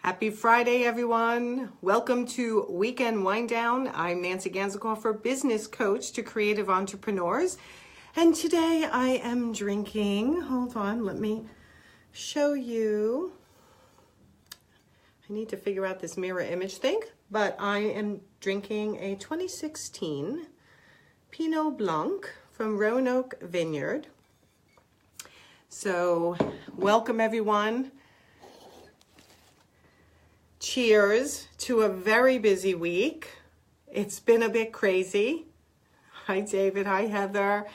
Happy Friday, everyone. Welcome to Weekend Wind Down. I'm Nancy Ganzikoffer, business coach to creative entrepreneurs. And today I am drinking, hold on, let me show you. I need to figure out this mirror image thing, but I am drinking a 2016 Pinot Blanc from Roanoke Vineyard. So welcome, everyone. Cheers to a very busy week. It's been a bit crazy. Hi, David. Hi, Heather.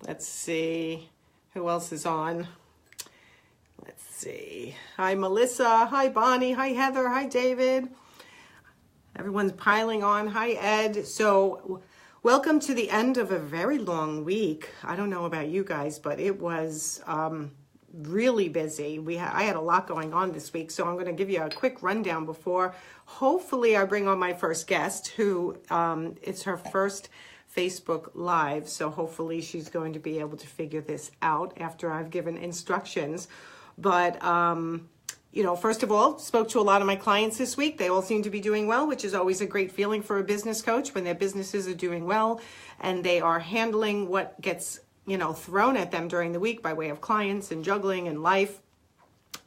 Let's see. Who else is on? Let's see. Hi, Melissa. Hi, Bonnie. Hi, Heather. Hi, David. Everyone's piling on. Hi, Ed. So welcome to the end of a very long week. I don't know about you guys, but it was really busy. I had a lot going on this week, so I'm going to give you a quick rundown before hopefully I bring on my first guest, who it's her first Facebook Live, so hopefully she's going to be able to figure this out after I've given instructions. But first of all, spoke to a lot of my clients this week. They all seem to be doing well, which is always a great feeling for a business coach when their businesses are doing well and they are handling what gets thrown at them during the week by way of clients and juggling and life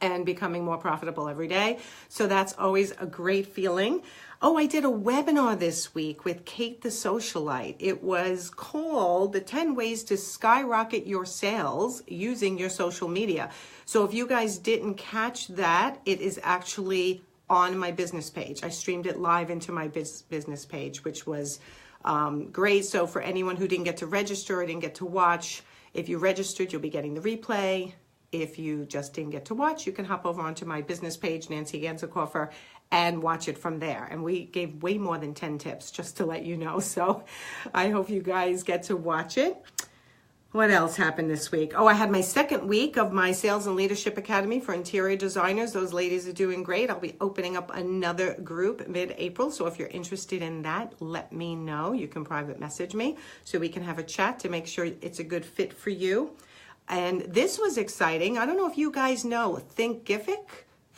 and becoming more profitable every day. So that's always a great feeling. Oh, I did a webinar this week with Kate the Socialite. It was called The 10 Ways to Skyrocket Your Sales Using Your Social Media. So if you guys didn't catch that, it is actually on my business page. I streamed it live into my business page, which was great. So for anyone who didn't get to register or didn't get to watch, if you registered, you'll be getting the replay. If you just didn't get to watch, you can hop over onto my business page, Nancy Ganzikoffer, and watch it from there. And we gave way more than 10 tips, just to let you know. So I hope you guys get to watch it. What else happened this week? Oh, I had my second week of my Sales and Leadership Academy for interior designers. Those ladies are doing great. I'll be opening up another group mid-April. So if you're interested in that, let me know. You can private message me so we can have a chat to make sure it's a good fit for you. And this was exciting. I don't know if you guys know Thinkific.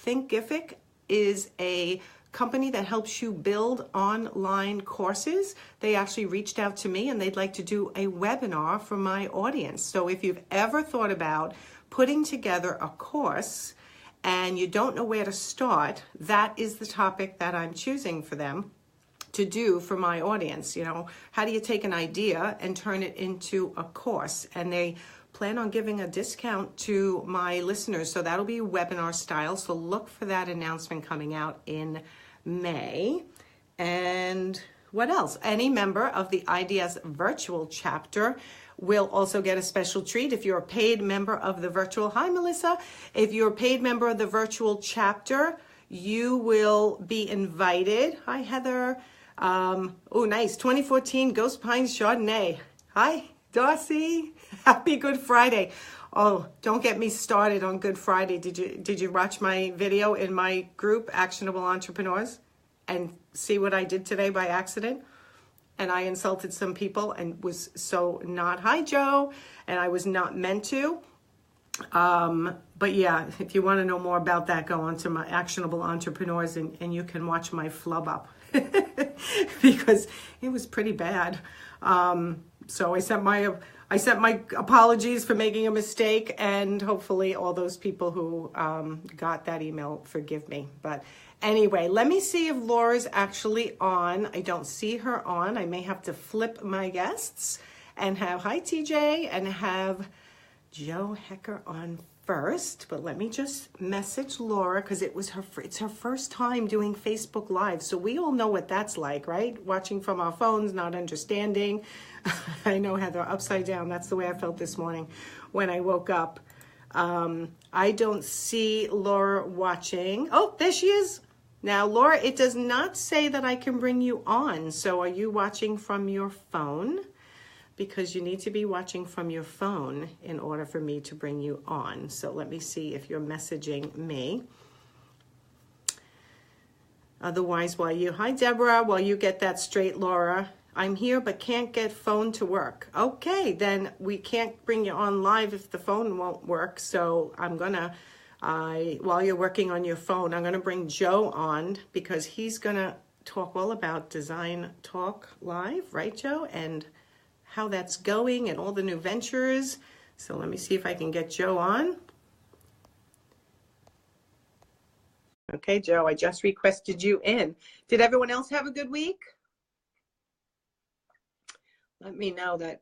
Thinkific is a company that helps you build online courses. They actually reached out to me and they'd like to do a webinar for my audience. So if you've ever thought about putting together a course and you don't know where to start, that is the topic that I'm choosing for them to do for my audience. How do you take an idea and turn it into a course? And they plan on giving a discount to my listeners. So that'll be webinar style. So look for that announcement coming out in May. And what else? Any member of the IDS virtual chapter will also get a special treat. If you're a paid member of the virtual, hi Melissa. If you're a paid member of the virtual chapter, you will be invited. Hi Heather. Oh, nice. 2014 Ghost Pines Chardonnay. Hi Darcy. Happy Good Friday. Oh, don't get me started on Good Friday. Did you watch my video in my group, Actionable Entrepreneurs, and see what I did today by accident? And I insulted some people and was so not, hi Joe, and I was not meant to. But yeah, if you want to know more about that, go on to my Actionable Entrepreneurs and you can watch my flub up because it was pretty bad. So I sent my apologies for making a mistake, and hopefully all those people who got that email forgive me. But anyway, let me see if Laura's actually on. I don't see her on. I may have to flip my guests and have, hi TJ, and have Joe Haecker on first. But let me just message Laura because it's her first time doing Facebook Live. So we all know what that's like, right? Watching from our phones, not understanding. I know, Heather, upside down. That's the way I felt this morning when I woke up. I don't see Laura watching. Oh, there she is. Now, Laura, it does not say that I can bring you on. So are you watching from your phone? Because you need to be watching from your phone in order for me to bring you on. So let me see if you're messaging me. Otherwise, hi Deborah, while you get that straight, Laura, I'm here but can't get phone to work. Okay, then we can't bring you on live if the phone won't work. So I'm gonna While you're working on your phone, I'm going to bring Joe on because he's going to talk all about Design Talk Live, right, Joe? And how that's going and all the new ventures. So let me see if I can get Joe on. Okay, Joe, I just requested you in. Did everyone else have a good week? Let me know that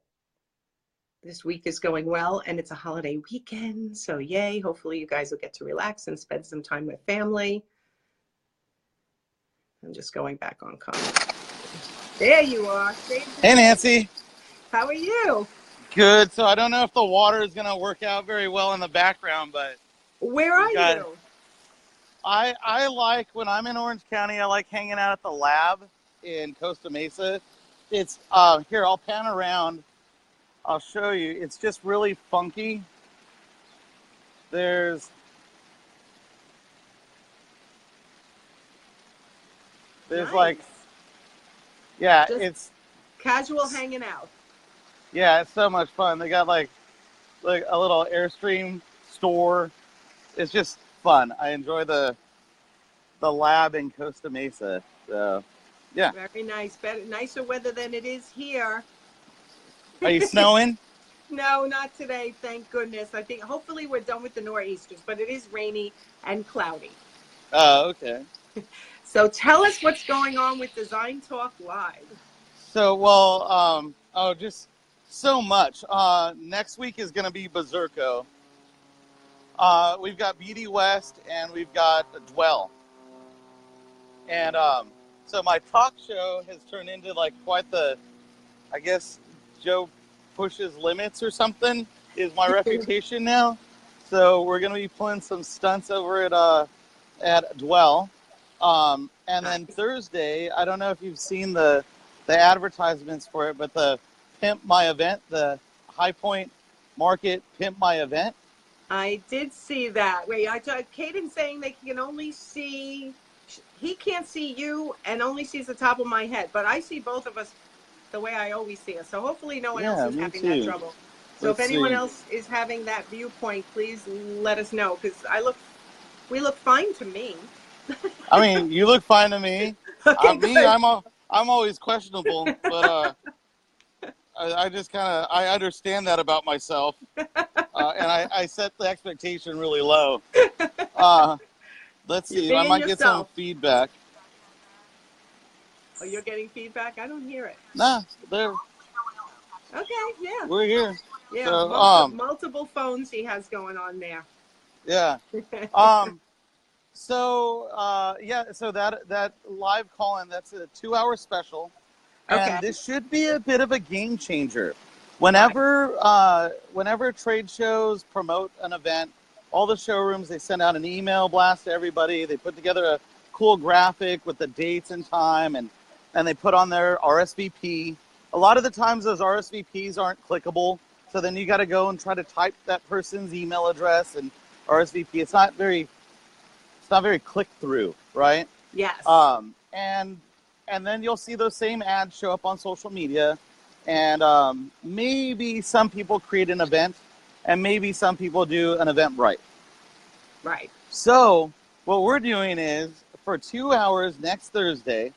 this week is going well, and it's a holiday weekend, so yay. Hopefully you guys will get to relax and spend some time with family. I'm just going back on comments. There you are. Hey, Nancy. How are you? Good. So I don't know if the water is going to work out very well in the background, but where are you? I like, when I'm in Orange County, I like hanging out at the lab in Costa Mesa. It's here, I'll pan around. I'll show you. It's just really funky. There's nice. Like, yeah, just it's casual hanging out. Yeah, it's so much fun. They got like a little Airstream store. It's just fun. I enjoy the lab in Costa Mesa. So, yeah. Very nice. Nicer weather than it is here. Are you snowing? No, not today. Thank goodness. I think hopefully we're done with the nor'easters, but it is rainy and cloudy. Oh, okay. So tell us what's going on with Design Talk Live. So, well, just so much. Next week is going to be Berserko. We've got BD West and we've got Dwell. And so my talk show has turned into like quite the, I guess, Joe pushes limits or something is my reputation now. So we're going to be pulling some stunts over at Dwell. And then Thursday, I don't know if you've seen the advertisements for it, but the Pimp My Event, the High Point Market Pimp My Event. I did see that. Wait, Caden's saying they can only see, he can't see you and only sees the top of my head, but I see both of us the way I always see us. So hopefully no one else is having that trouble. So if anyone else is having that viewpoint, please let us know, because we look fine to me. I mean, you look fine to me. Okay, I'm always questionable, but I just I understand that about myself, and I set the expectation really low. Let's see, I might get some feedback. Oh, you're getting feedback? I don't hear it. Nah, there. Okay, yeah. We're here. Yeah, so, multiple phones he has going on there. Yeah. So that live call-in, that's a 2-hour special, and this should be a bit of a game changer. Whenever trade shows promote an event, all the showrooms, they send out an email blast to everybody. They put together a cool graphic with the dates and time, and they put on their RSVP. A lot of the times those RSVPs aren't clickable, so then you got to go and try to type that person's email address and RSVP. It's not very click-through, right? Yes. And then you'll see those same ads show up on social media, and maybe some people create an event, and maybe some people do an event right. Right. So what we're doing is, for 2 hours next Thursday,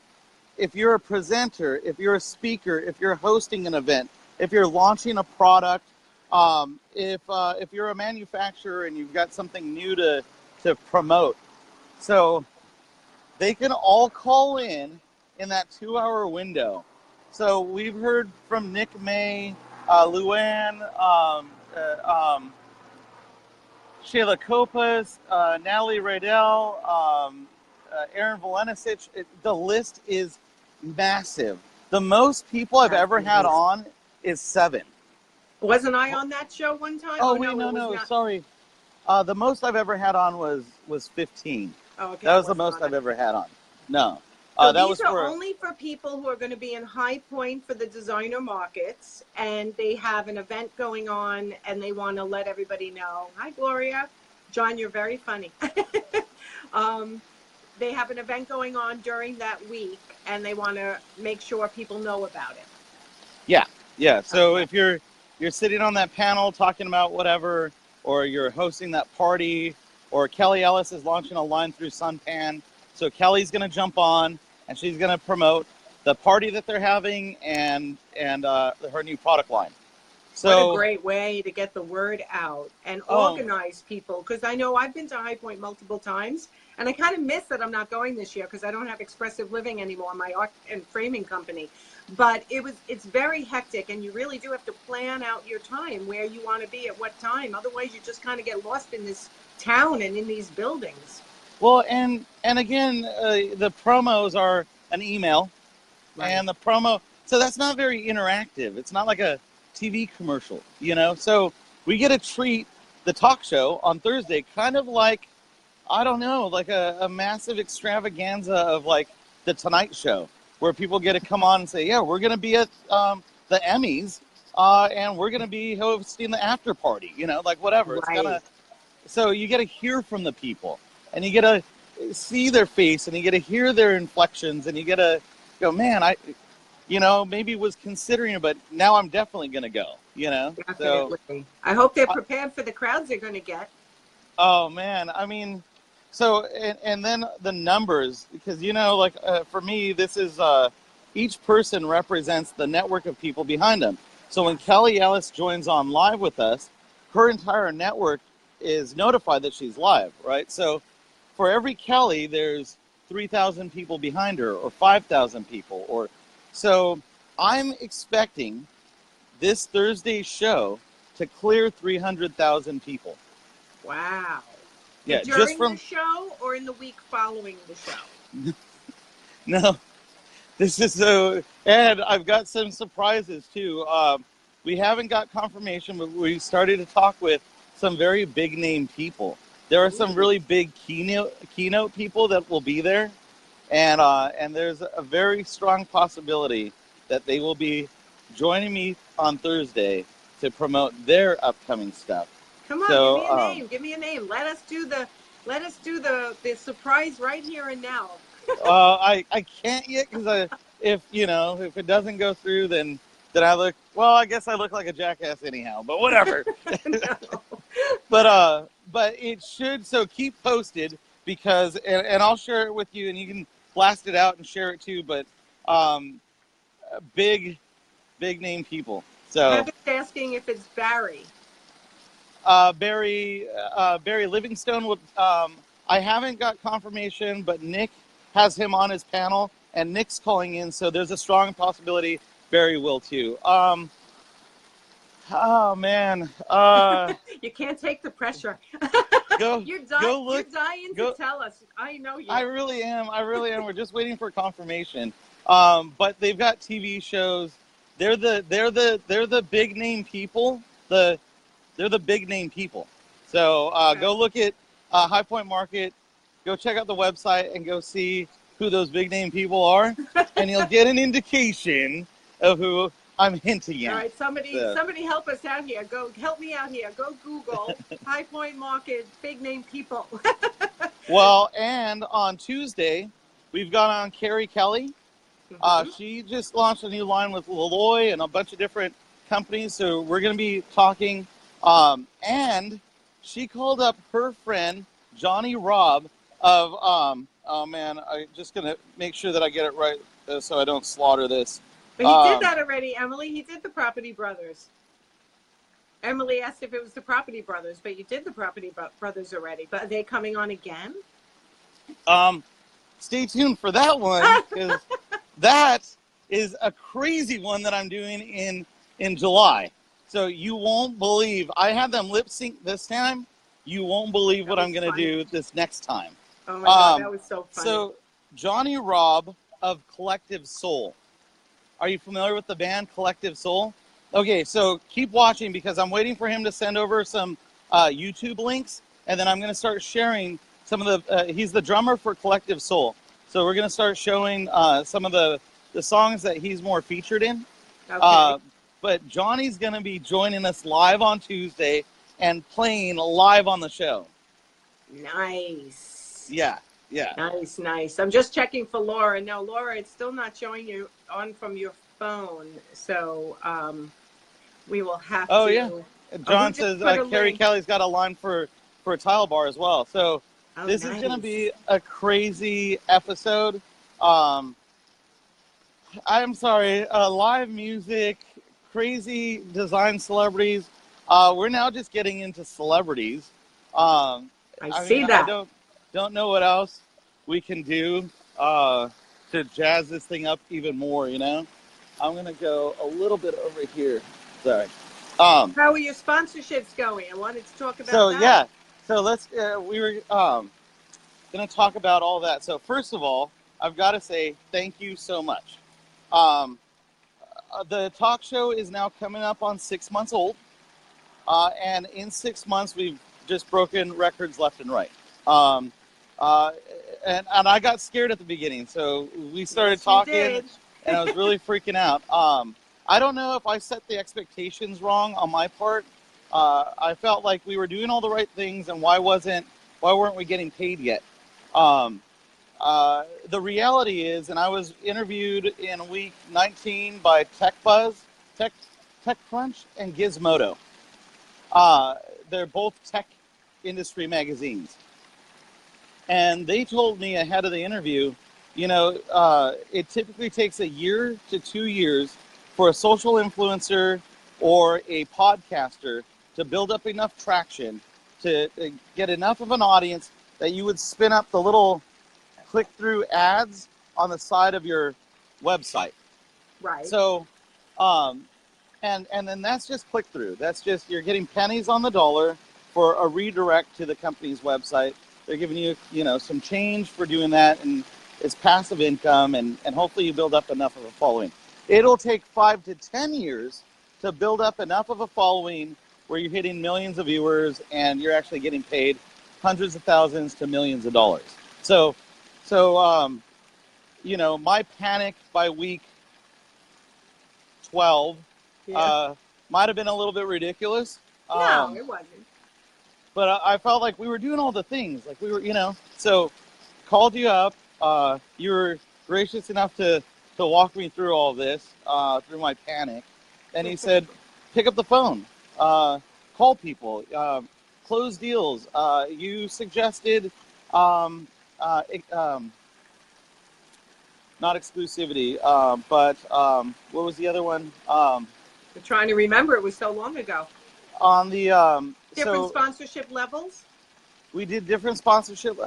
if you're a presenter, if you're a speaker, if you're hosting an event, if you're launching a product, if you're a manufacturer and you've got something new to promote, so they can all call in that 2-hour window. So we've heard from Nick May, Luann, Shayla Kopas, Natalie Radell, Aaron Valenicic. The list is massive. The most people I've ever had on is 7. Wasn't I on that show one time? Oh, wait, no, sorry. The most I've ever had on was 15. Oh, okay. That was the most I've ever had on. No. So that these was are only for people who are going to be in High Point for the designer markets, and they have an event going on, and they want to let everybody know. Hi, Gloria. John, you're very funny. They have an event going on during that week, and they want to make sure people know about it. Yeah. So if you're sitting on that panel talking about whatever, or you're hosting that party, or Kelly Ellis is launching a line through Sunpan. So Kelly's going to jump on, and she's going to promote the party that they're having and her new product line. So, what a great way to get the word out and organize people. Because I know I've been to High Point multiple times, and I kind of miss that I'm not going this year because I don't have Expressive Living anymore, my art and framing company. But it's very hectic, and you really do have to plan out your time, where you want to be at what time. Otherwise, you just kind of get lost in this town and in these buildings. Well, and again, the promos are an email, right. And the promo, so that's not very interactive. It's not like a TV commercial, you know? So we get to treat the talk show on Thursday kind of like, I don't know, like a massive extravaganza of like the Tonight Show, where people get to come on and say, yeah, we're going to be at the Emmys, and we're going to be hosting the after party, you know, like whatever. Right. So you get to hear from the people, and you get to see their face, and you get to hear their inflections, and you get to go, man, maybe was considering it, but now I'm definitely going to go, you know? Definitely. So, I hope they're prepared for the crowds they're going to get. Oh, man. I mean, so, and then the numbers, because, you know, like for me, this is, each person represents the network of people behind them. So when Kelly Ellis joins on live with us, her entire network is notified that she's live, right? So for every Kelly, there's 3,000 people behind her, or 5,000 people, or so I'm expecting this Thursday's show to clear 300,000 people. Wow. Yeah, during just from the show or in the week following the show? No, this is so, and I've got some surprises too. We haven't got confirmation, but we started to talk with some very big name people. There are some really big keynote people that will be there. And there's a very strong possibility that they will be joining me on Thursday to promote their upcoming stuff. Come on, give me a name. Let us do the surprise right here and now. I can't yet because if it doesn't go through, then I guess I look like a jackass anyhow. But whatever. But it should. So keep posted because and I'll share it with you, and you can blast it out and share it too, but big name people. So I'm just asking if it's Barry. Barry Livingstone would. I haven't got confirmation, but Nick has him on his panel, and Nick's calling in, so there's a strong possibility Barry will too. Oh man. You can't take the pressure. You're dying to tell us. I know you. I really am. We're just waiting for confirmation. But they've got TV shows. They're the big name people. They're the big name people. So go look at High Point Market. Go check out the website and go see who those big name people are, and you'll get an indication of who I'm hinting at. All right, somebody help us out here. Help me out here. Go Google High Point Market, big name people. Well, and on Tuesday, we've got on Carrie Kelly. She just launched a new line with Laloy and a bunch of different companies. So we're going to be talking. And she called up her friend, Johnny Robb of, I'm just going to make sure that I get it right so I don't slaughter this. But he did that already, Emily. He did the Property Brothers. Emily asked if it was the Property Brothers, but you did the Property Brothers already. But are they coming on again? Stay tuned for that one, because that is a crazy one that I'm doing in July. So you won't believe. I had them lip sync this time. You won't believe what I'm going to do this next time. Oh my God, that was so funny. So Johnny Robb of Collective Soul. Are you familiar with the band Collective Soul? Okay, so keep watching because I'm waiting for him to send over some YouTube links, and then I'm going to start sharing some of the. He's the drummer for Collective Soul, so we're going to start showing some of the songs that he's more featured in. Okay. But Johnny's going to be joining us live on Tuesday and playing live on the show. Nice. Yeah. Nice. I'm just checking for Laura. No, Laura, it's still not showing you on from your phone. So we will have to. Oh, yeah. John says Carrie Kelly's got a line for for a tile bar as well. So this is going to be a crazy episode. I'm sorry, live music, crazy design celebrities. We're now just getting into celebrities. I see that. I don't know what else we can do to jazz this thing up even more, you know? I'm going to go a little bit over here. Sorry. How are your sponsorships going? I wanted to talk about that. Yeah. So let's, we were going to talk about all that. So first of all, I've got to say thank you so much. The talk show is now coming up on 6 months old. And in 6 months, we've just broken records left and right. And I got scared at the beginning. So we started talking and I was really freaking out. I don't know if I set the expectations wrong on my part. I felt like we were doing all the right things, and why weren't we getting paid yet? The reality is, and I was interviewed in week 19 by TechCrunch, and Gizmodo. They're both tech industry magazines. And they told me ahead of the interview, you know, it typically takes 1 year to 2 years for a social influencer or a podcaster to build up enough traction to get enough of an audience that you would spin up the little click-through ads on the side of your website. Right. So, and then that's just click-through. That's just, you're getting pennies on the dollar for a redirect to the company's website. They're giving you, you know, some change for doing that, and it's passive income, and hopefully you build up enough of a following. It'll take 5 to 10 years to build up enough of a following where you're hitting millions of viewers and you're actually getting paid hundreds of thousands to millions of dollars. So, you know, my panic by week 12 might have been a little bit ridiculous. No, it wasn't. But I felt like we were doing all the things. Like we were, you know, so called you up. You were gracious enough to walk me through all this, through my panic. And he said, pick up the phone, call people, close deals. You suggested, not exclusivity, but what was the other one? I'm trying to remember. It was so long ago. On the different sponsorship levels. We did different sponsorship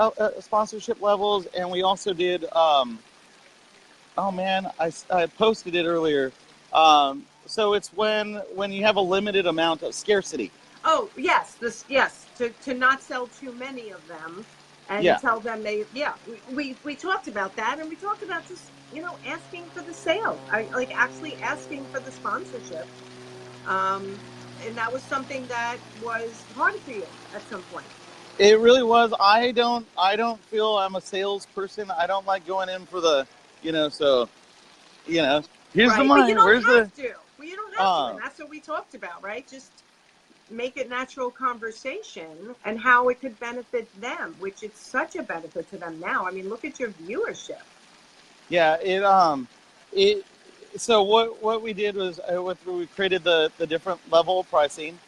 levels, and we also did. Oh man, I posted it earlier. So it's when you have a limited amount of scarcity. Oh yes, to not sell too many of them, and tell them we talked about that, and we talked about just, you know, asking for the sale. Like actually asking for the sponsorship. And that was something that was hard for you at some point. It really was. I don't feel I'm a salesperson. I don't like going in for the, you know, so, you know, here's the money. But you don't have to. Well, you don't have to. And that's what we talked about, right? Just make it natural conversation and how it could benefit them, which it's such a benefit to them now. I mean, look at your viewership. Yeah, so what we did was we created the different level pricing.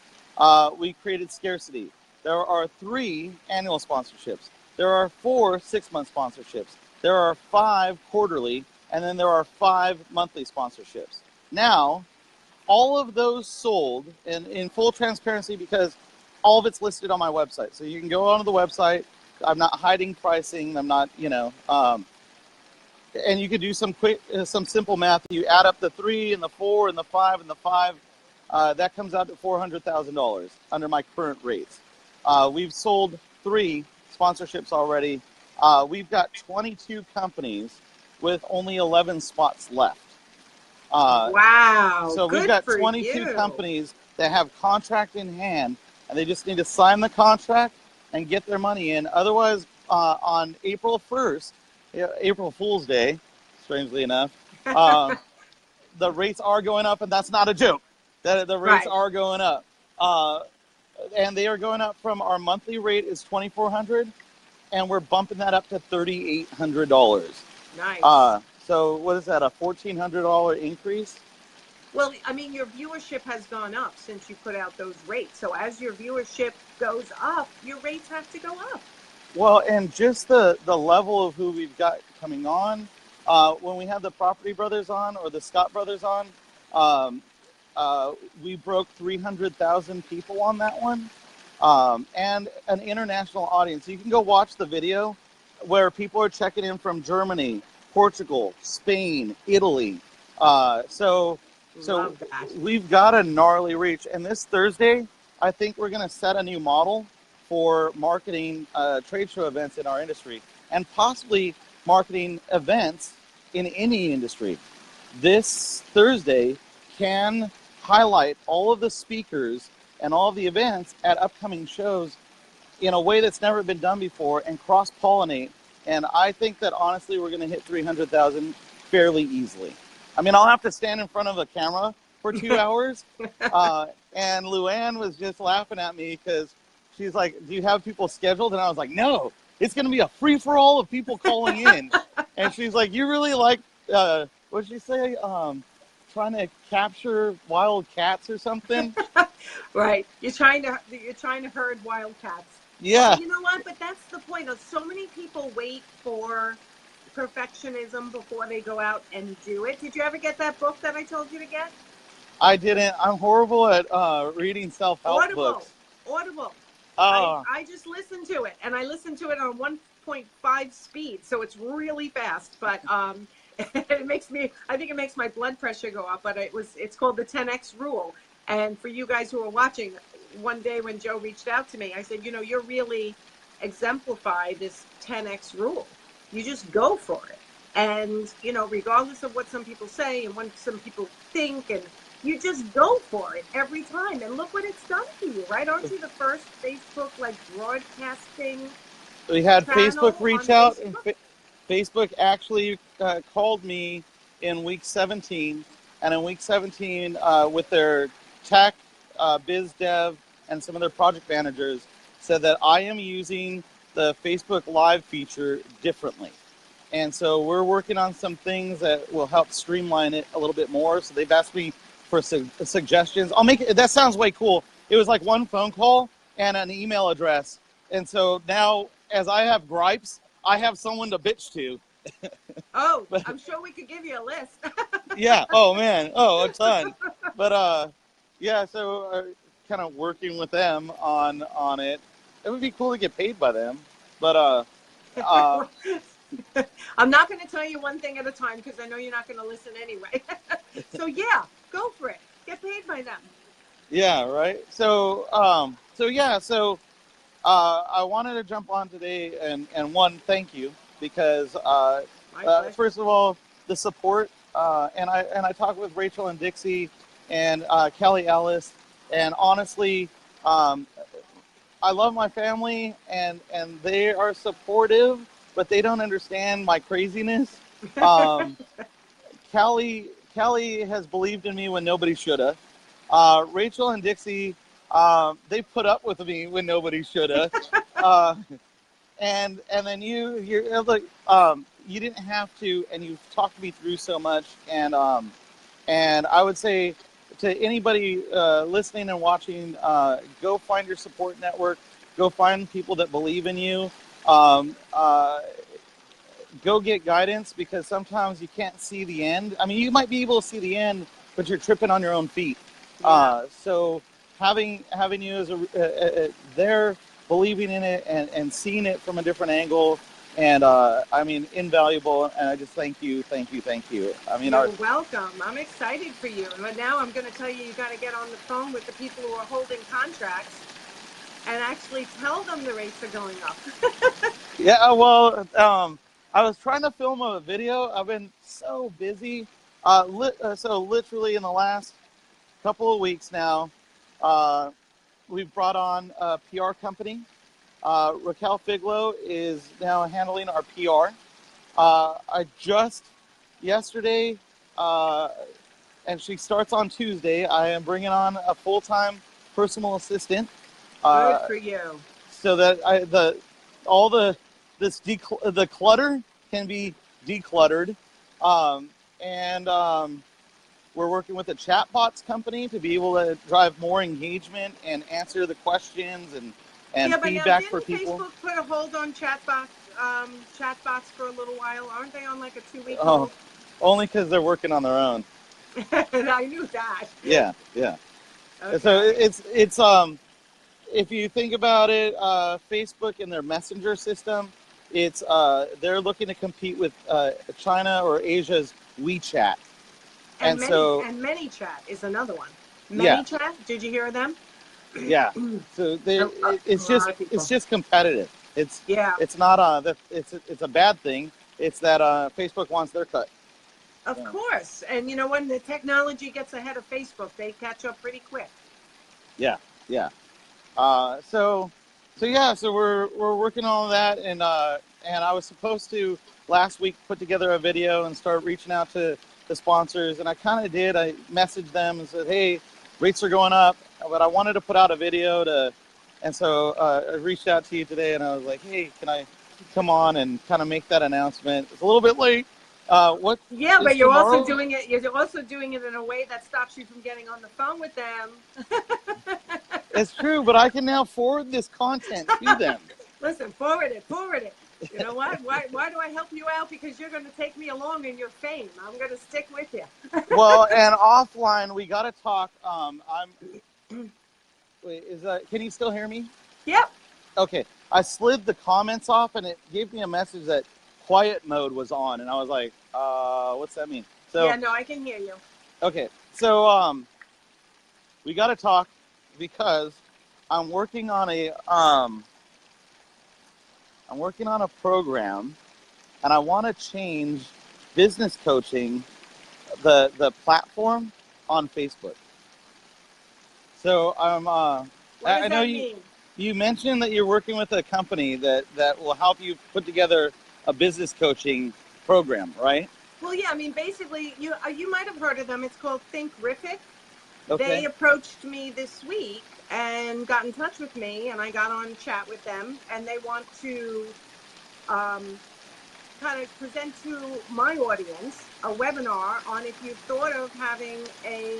We created scarcity. There are 3 annual sponsorships. There are 4 6-month sponsorships. There are 5 quarterly, and then there are 5 monthly sponsorships. Now, all of those sold in full transparency, because all of it's listed on my website. So you can go onto the website. I'm not hiding pricing. I'm not, you know, and you could do some simple math. You add up the 3 and the 4 and the 5 and the 5. That comes out to $400,000 under my current rates. We've sold 3 sponsorships already. We've got 22 companies with only 11 spots left. Wow. So we've got 22 companies that have contract in hand, and they just need to sign the contract and get their money in. Otherwise, on April 1st, April Fool's Day, strangely enough, the rates are going up, and that's not a joke. The rates are going up. And they are going up from, our monthly rate is $2,400, and we're bumping that up to $3,800. Nice. So what is that, a $1,400 increase? Well, I mean, your viewership has gone up since you put out those rates. So as your viewership goes up, your rates have to go up. Well, and just the level of who we've got coming on. When we had the Property Brothers on, or the Scott Brothers on, um, we broke 300,000 people on that one, and an international audience. You can go watch the video where people are checking in from Germany, Portugal, Spain, Italy. So Love that. we've got a gnarly reach. And this Thursday, I think we're going to set a new model for marketing trade show events in our industry, and possibly marketing events in any industry. This Thursday can highlight all of the speakers and all of the events at upcoming shows in a way that's never been done before, and cross-pollinate. And I think that honestly, we're going to hit 300,000 fairly easily. I mean, I'll have to stand in front of a camera for 2 hours. And Luann was just laughing at me because she's like, do you have people scheduled? And I was like, no, it's going to be a free-for-all of people calling in. And she's like, you really like, what did she say? Trying to capture wild cats or something? Right. You're trying to herd wild cats. Yeah. Well, you know what? But that's the point. So many people wait for perfectionism before they go out and do it. Did you ever get that book that I told you to get? I didn't. I'm horrible at reading self-help books. Audible. Oh. I just listened to it, and I listened to it on 1.5 speed, so it's really fast. But it makes me. I think it makes my blood pressure go up. But it's called the 10x rule. And for you guys who are watching, one day when Joe reached out to me, I said, you're really exemplify this 10x rule. You just go for it. And, regardless of what some people say and what some people think, and you just go for it every time. And look what it's done for you, right? Aren't you the first Facebook broadcasting? We had Facebook reach out, Facebook? and Facebook actually called me in week 17. And in week 17, with their tech, biz dev, and some of their project managers, said that I am using the Facebook Live feature differently. And so we're working on some things that will help streamline it a little bit more. So they've asked me for suggestions. I'll make it. That sounds way cool. It was like one phone call and an email address. And so now, as I have gripes, I have someone to bitch to. Oh, but I'm sure we could give you a list. Yeah. Oh, man. Oh, a ton. But, yeah, so kind of working with them on it. It would be cool to get paid by them. But I'm not going to tell you one thing at a time because I know you're not going to listen anyway. So yeah, go for it. Get paid by them. Yeah, right. So I wanted to jump on today and one, thank you, because first of all, the support, and I talked with Rachel and Dixie and Kelly Ellis, and honestly, I love my family, and they are supportive, but they don't understand my craziness. Kelly has believed in me when nobody should have. Rachel and Dixie, they put up with me when nobody should have. And then you're like, you didn't have to, and you've talked me through so much. And I would say to anybody listening and watching, go find your support network. Go find people that believe in you. Go get guidance, because sometimes you can't see the end. I mean, you might be able to see the end, but you're tripping on your own feet. Yeah. So having you as there, believing in it and seeing it from a different angle, and I mean, invaluable. And I just thank you. I mean, you're welcome. I'm excited for you. But now I'm going to tell you got to get on the phone with the people who are holding contracts and actually tell them the rates are going up. Yeah, well, I was trying to film a video. I've been so busy. So literally in the last couple of weeks now, we've brought on a PR company. Raquel Figlo is now handling our PR. I just yesterday, and she starts on Tuesday, I am bringing on a full-time personal assistant. Good for you. So that the clutter can be decluttered, and we're working with a chatbots company to be able to drive more engagement and answer the questions and Yeah, but now feedback for didn't people. Facebook put a hold on chatbots for a little while? Aren't they on like a 2-week Oh, hold? only because they're working on their own. I knew that. Yeah. Okay. So it's if you think about it, Facebook and their messenger system, it's they're looking to compete with China or Asia's WeChat, And and so ManyChat is another one. yeah, ManyChat, did you hear them? yeah. So A lot of people. it's just competitive. Yeah, It's not it's a bad thing. It's that Facebook wants their cut. of course. And you know, when the technology gets ahead of Facebook, they catch up pretty quick. Yeah, yeah. So yeah, so we're working on that, and I was supposed to last week put together a video and start reaching out to the sponsors, and I kind of did. I messaged them and said, hey, rates are going up, but I wanted to put out a video and so I reached out to you today, and I was like, hey, can I come on and kind of make that announcement? It's a little bit late. What Yeah, is but you're also tomorrow? doing it. You're also doing it in a way that stops you from getting on the phone with them. It's true, but I can now forward this content to them. Listen, forward it. You know what? Why do I help you out? Because you're going to take me along in your fame. I'm going to stick with you. Well, and offline, we got to talk. Wait, can you still hear me? Yep. Okay. I slid the comments off, and it gave me a message that quiet mode was on, and I was like, what's that mean? So, Yeah, no, I can hear you. okay. So, we got to talk because I'm working on a program, and I want to change business coaching, the platform on Facebook. So What does I know that mean? you mentioned that you're working with a company that will help you put together a business coaching program, right? Well, yeah, I mean, basically, you might have heard of them. It's called Thinkific. They Okay. approached me this week and got in touch with me, and I got on chat with them, and they want to kind of present to my audience a webinar on if you've thought of having a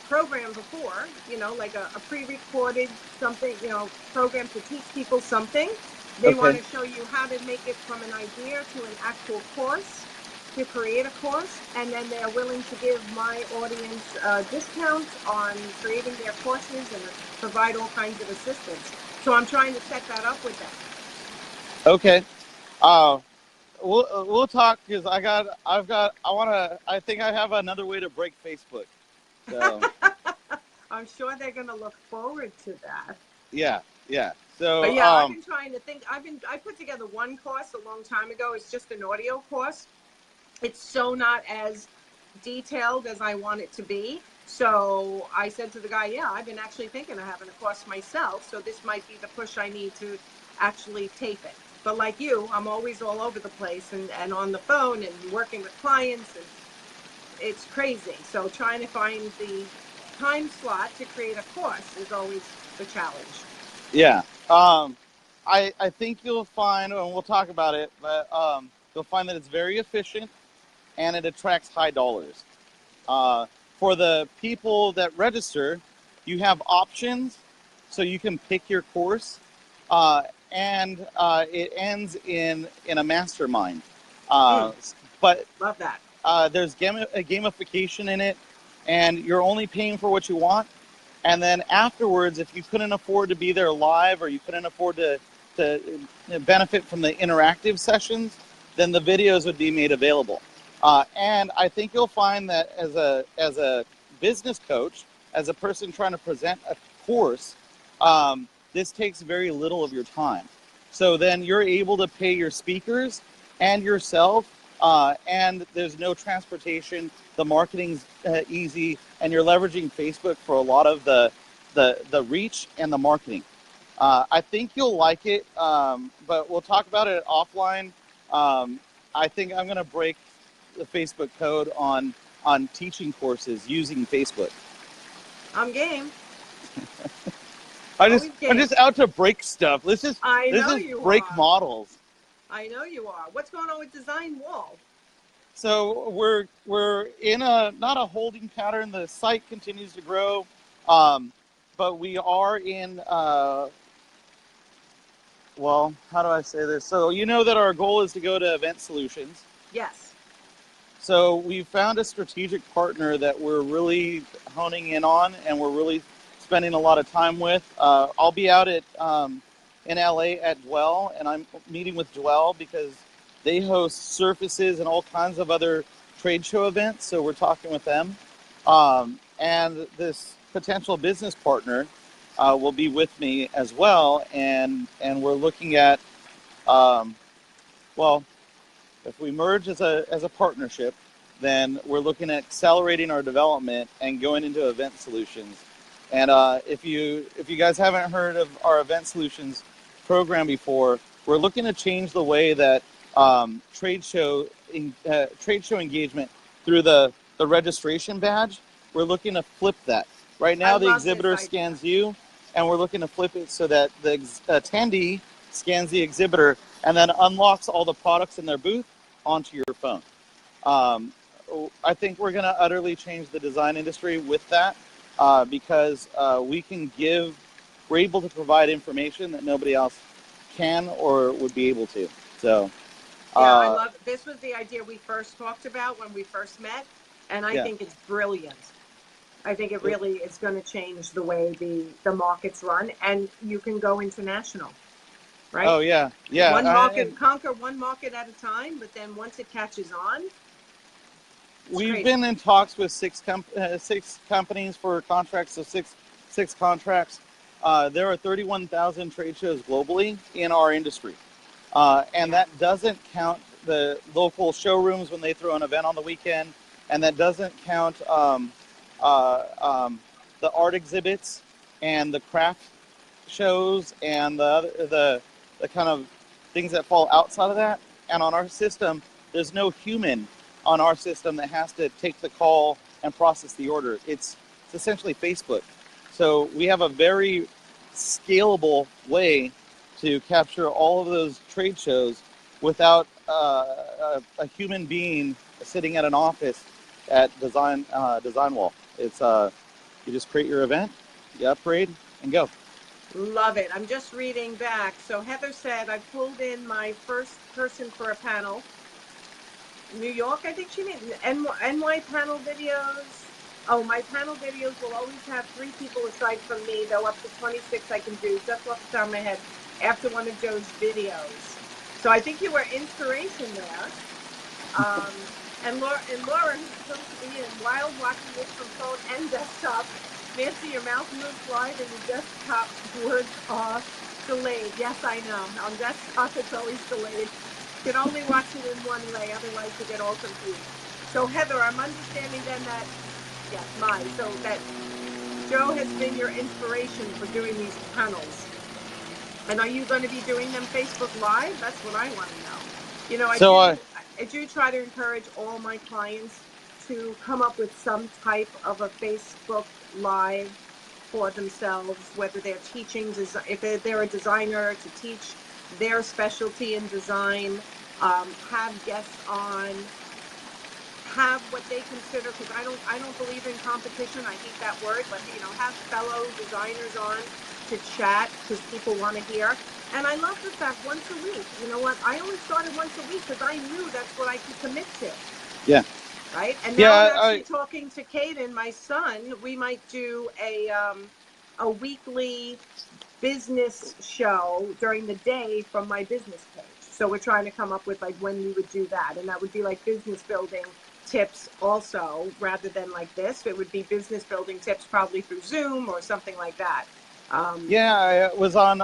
program before, you know, like a pre-recorded something, you know, program to teach people something. They want Okay. to show you how to make it from an idea to an actual course, to create a course, and then they're willing to give my audience discounts on creating their courses and provide all kinds of assistance. So I'm trying to set that up with them. Okay. We'll talk because I think I have another way to break Facebook. So I'm sure they're going to look forward to that. yeah. But So yeah, I've been trying to think. I put together one course a long time ago. It's just an audio course. It's so not as detailed as I want it to be. So I said to the guy, yeah, I've been actually thinking of having a course myself. So this might be the push I need to actually tape it. But like you, I'm always all over the place and on the phone and working with clients, and it's crazy. So trying to find the time slot to create a course is always the challenge. yeah. I think you'll find, and we'll talk about it, but you'll find that it's very efficient and it attracts high dollars. For the people that register, you have options, so you can pick your course, and it ends in a mastermind. But Love that. there's a gamification in it, and you're only paying for what you want. And then afterwards, if you couldn't afford to be there live or you couldn't afford to benefit from the interactive sessions, then the videos would be made available. And I think you'll find that as a business coach, as a person trying to present a course, this takes very little of your time. So then you're able to pay your speakers and yourself, and there's no transportation. The marketing's easy, and you're leveraging Facebook for a lot of the reach and the marketing. I think you'll like it, but we'll talk about it offline. I think I'm going to break the Facebook code on teaching courses using Facebook. I'm game. I'm just out to break stuff. Let's just break models. I know you are. What's going on with Dezign Wall? So we're in a not a holding pattern. The site continues to grow, but we are in well, how do I say this? So you know that our goal is to go to event solutions. Yes. So we found a strategic partner that we're really honing in on, and we're really spending a lot of time with. I'll be out at in LA at Dwell, and I'm meeting with Dwell because they host surfaces and all kinds of other trade show events. So we're talking with them, and this potential business partner will be with me as well, and we're looking at well, if we merge as a partnership, then we're looking at accelerating our development and going into event solutions. And if you guys haven't heard of our event solutions program before, we're looking to change the way that trade show engagement through the registration badge. We're looking to flip that. Right now, the exhibitor scans you, and we're looking to flip it so that the attendee scans the exhibitor and then unlocks all the products in their booth onto your phone. I think we're going to utterly change the design industry with that because we're able to provide information that nobody else can or would be able to. So, yeah, I love it. This was the idea we first talked about when we first met, and I think it's brilliant. I think it really is going to change the way the markets run, and you can go international. Right? Oh yeah, yeah. One market, conquer one market at a time, but then once it catches on, we've been in talks with six companies for contracts. So six contracts. There are 31,000 trade shows globally in our industry, and that doesn't count the local showrooms when they throw an event on the weekend, and that doesn't count the art exhibits and the craft shows and the kind of things that fall outside of that. And on our system, there's no human on our system that has to take the call and process the order. It's essentially Facebook. So we have a very scalable way to capture all of those trade shows without a human being sitting at an office at Dezign Wall. It's you just create your event, you upgrade, and go. Love it. I'm just reading back. So Heather said, I pulled in my first person for a panel. New York, I think she meant NY panel videos. Oh, my panel videos will always have 3 people aside from me, though up to 26 I can do, just off the top of my head, after one of Joe's videos. So I think you were inspiration there. And Laura, who's supposed to be in Wild, watching this from phone and desktop. Nancy, your mouth moves live and your desktop words are delayed. Yes, I know. On desktop, it's always delayed. You can only watch it in one way, otherwise you get all confused. So Heather, I'm understanding then that, yes, so that Joe has been your inspiration for doing these panels. And are you going to be doing them Facebook Live? That's what I want to know. You know, I do try to encourage all my clients to come up with some type of a Facebook Live for themselves, whether they're teaching, if they're a designer, to teach their specialty in design, have guests on, have what they consider, because I don't believe in competition. I hate that word, but have fellow designers on to chat because people want to hear. And I love the fact once a week. You know what? I only started once a week because I knew that's what I could commit to. Yeah. Right. And now I'm actually talking to Caden, my son. We might do a weekly business show during the day from my business page. So we're trying to come up with like when we would do that, and that would be like business building tips also, rather than like this. It would be business building tips probably through Zoom or something like that. I was on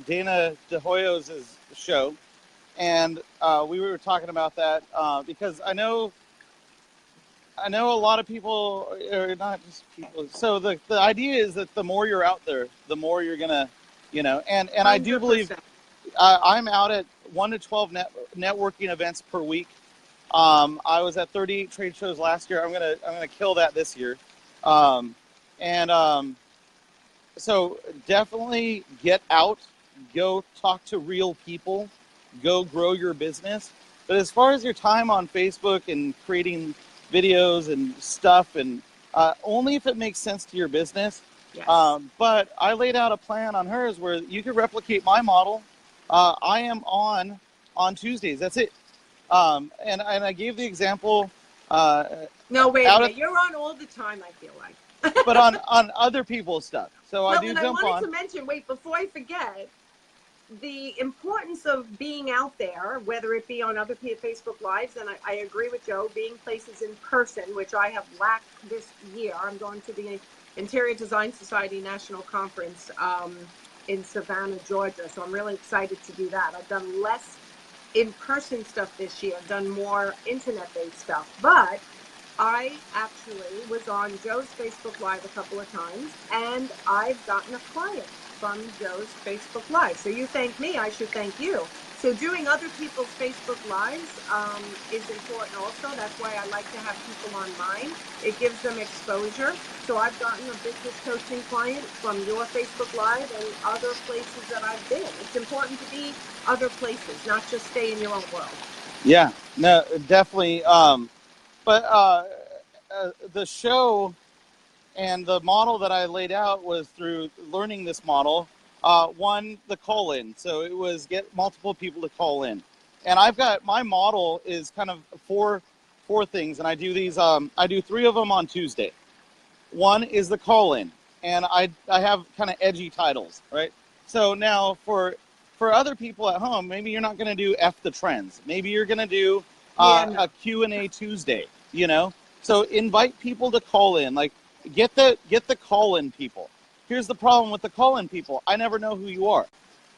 Dana DeHoyo's show, and we were talking about that because I know a lot of people, or not just people. So the idea is that the more you're out there, the more you're gonna, and 100%. I do believe I'm out at 1 to 12 networking events per week. I was at 38 trade shows last year. I'm gonna kill that this year, so definitely get out, go talk to real people, go grow your business. But as far as your time on Facebook and creating videos and stuff, and only if it makes sense to your business. Yes. But I laid out a plan on hers where you could replicate my model. I am on Tuesdays. That's it. And I gave the example. No, wait a minute. You're on all the time, I feel like. But on other people's stuff. So well, I do and jump on. I wanted to mention, wait, before I forget, the importance of being out there, whether it be on other Facebook Lives, and I agree with Joe, being places in person, which I have lacked this year. I'm going to the Interior Design Society National Conference in Savannah, Georgia. So I'm really excited to do that. I've done less in-person stuff this year, done more internet-based stuff, but I actually was on Joe's Facebook Live a couple of times, and I've gotten a client from Joe's Facebook Live. So you thank me, I should thank you. So doing other people's Facebook Lives is important also. That's why I like to have people on mine. It gives them exposure. So I've gotten a business coaching client from your Facebook Live and other places that I've been. It's important to be other places, not just stay in your own world. Yeah, no, definitely. But the show and the model that I laid out was through learning this model. One, the call in. So it was get multiple people to call in. And I've got, my model is kind of four things. And I do these, I do 3 of them on Tuesday. One is the call in. And I have kind of edgy titles, right? So now for other people at home, maybe you're not going to do F the trends. Maybe you're going to do a Q&A Tuesday, you know? So invite people to call in, like get the call-in people. Here's the problem with the call-in people. I never know who you are.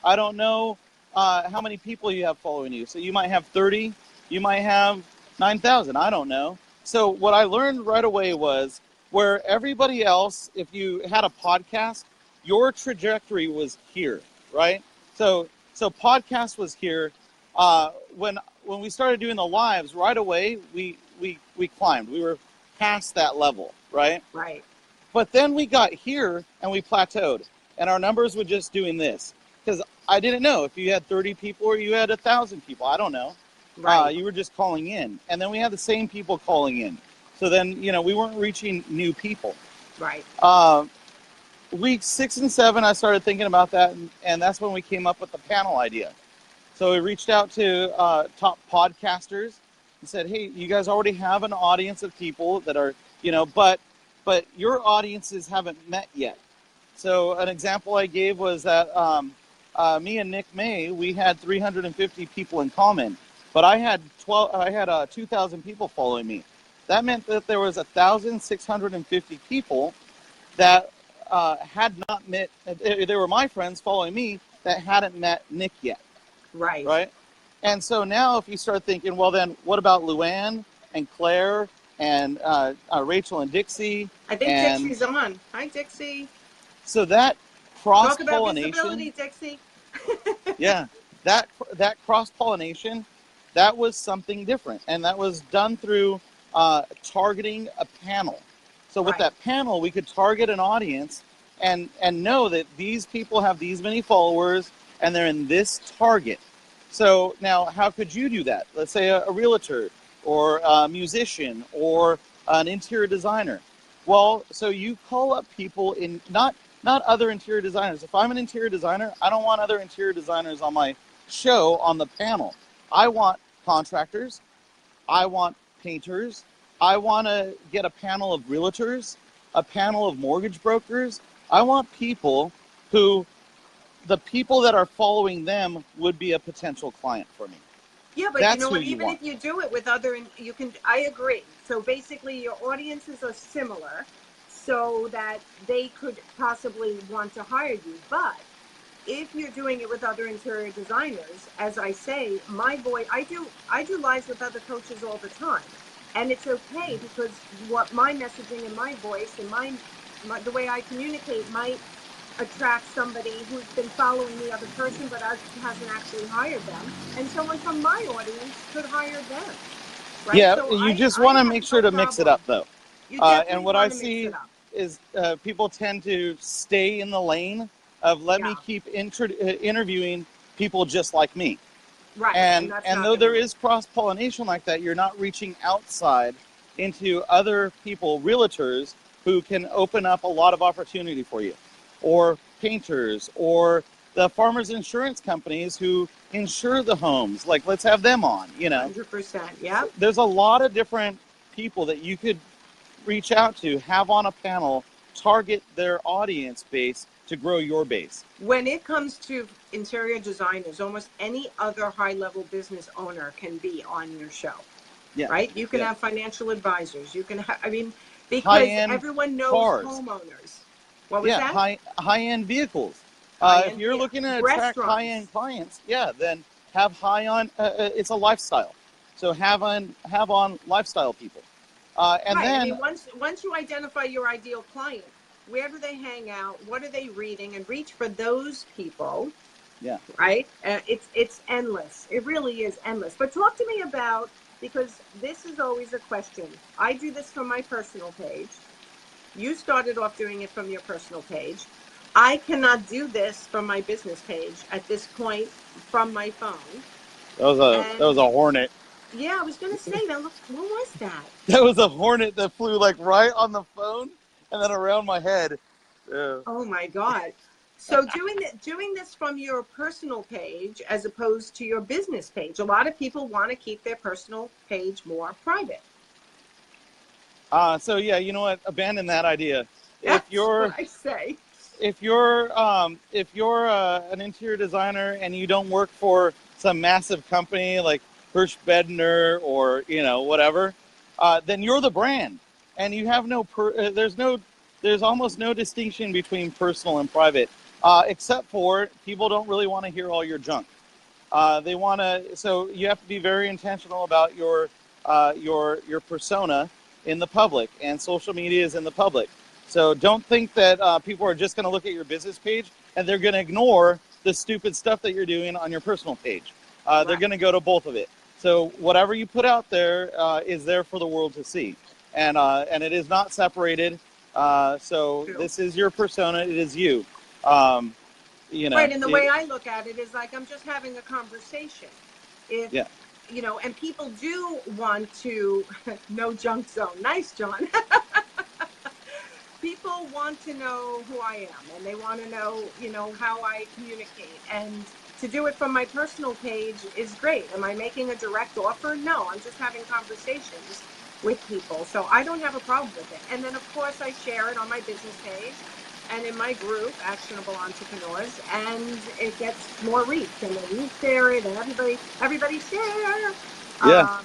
I don't know how many people you have following you. So you might have 30, you might have 9,000. I don't know. So what I learned right away was where everybody else, if you had a podcast, your trajectory was here, right? So podcast was here. When we started doing the lives, right away we climbed. We were past that level, right? Right. But then we got here and we plateaued, and our numbers were just doing this because I didn't know if you had 30 people or you had 1,000 people. I don't know. Right. You were just calling in, and then we had the same people calling in. So then we weren't reaching new people. Right. Week 6 and 7, I started thinking about that, and that's when we came up with the panel idea. So we reached out to top podcasters and said, hey, you guys already have an audience of people that are, but your audiences haven't met yet. So an example I gave was that me and Nick May, we had 350 people in common, but I had 2,000 people following me. That meant that there was 1,650 people that had not met. They were my friends following me that hadn't met Nick yet. Right. Right. And so now if you start thinking, well, then what about Luann and Claire and Rachel and Dixie? I think Dixie's on. Hi, Dixie. So that cross-pollination. Talk about visibility, Dixie. Yeah. That cross-pollination, that was something different. And that was done through targeting a panel. So with that panel, we could target an audience and know that these people have these many followers and they're in this target. So now how could you do that? Let's say a realtor or a musician or an interior designer. Well, so you call up people in not other interior designers. If I'm an interior designer, I don't want other interior designers on my show on the panel. I want contractors. I want painters. I want to get a panel of realtors, a panel of mortgage brokers. I want people who, the people that are following them would be a potential client for me. Yeah, but That's you know what? you Even want. if you do it with other, you can. I agree. So basically, your audiences are similar, so that they could possibly want to hire you. But if you're doing it with other interior designers, as I say, I do lives with other coaches all the time, and it's okay because what my messaging and my voice and the way I communicate might attract somebody who's been following the other person but hasn't actually hired them, and someone from my audience could hire them. Right? Yeah, So you just want to make sure to mix it up, though. You definitely and what I want to see mix it up. is people tend to stay in the lane of let me keep interviewing people just like me. Right. That's And not though going to there work. is cross-pollination like that, you're not reaching outside into other people, realtors, who can open up a lot of opportunity for you, or painters, or the farmers insurance companies who insure the homes. Like, let's have them on, 100%. Yep. There's a lot of different people that you could reach out to, have on a panel, target their audience base to grow your base. When it comes to interior designers, almost any other high-level business owner can be on your show. Yeah. Right? You can Yeah. have financial advisors. You can have, because High-end everyone knows cars. Homeowners. What was that? High-end vehicles. If you're looking to attract high-end clients, then have it's a lifestyle. So have on lifestyle people. And right. then Once you identify your ideal client, where do they hang out? What are they reading? And reach for those people. Yeah. Right. It's endless. It really is endless. But talk to me about, because this is always a question. I do this from my personal page. You started off doing it from your personal page. I cannot do this from my business page at this point from my phone. That was a hornet. Yeah, I was going to say that. What was that? That was a hornet that flew like right on the phone and then around my head. Oh my God. So doing this from your personal page as opposed to your business page. A lot of people want to keep their personal page more private. So yeah, you know what? Abandon that idea. That's what I say. If you're an interior designer and you don't work for some massive company like Hirsch Bedner or whatever, then you're the brand, and you have there's almost no distinction between personal and private, except for people don't really want to hear all your junk. They want to, so you have to be very intentional about your persona in the public, and social media is in the public. So don't think that people are just going to look at your business page and they're going to ignore the stupid stuff that you're doing on your personal page. Right. They're going to go to both of it. So whatever you put out there is there for the world to see, and it is not separated. So True. This is your persona. It is you. Right, and the way I look at it is like I'm just having a conversation. Yeah. And people do want to no junk zone. Nice, John. People want to know who I am, and they want to know, how I communicate. And to do it from my personal page is great. Am I making a direct offer? No, I'm just having conversations with people. So I don't have a problem with it. And then, of course, I share it on my business page and in my group, Actionable Entrepreneurs, and it gets more reach. And then you share it, and everybody share. Yeah.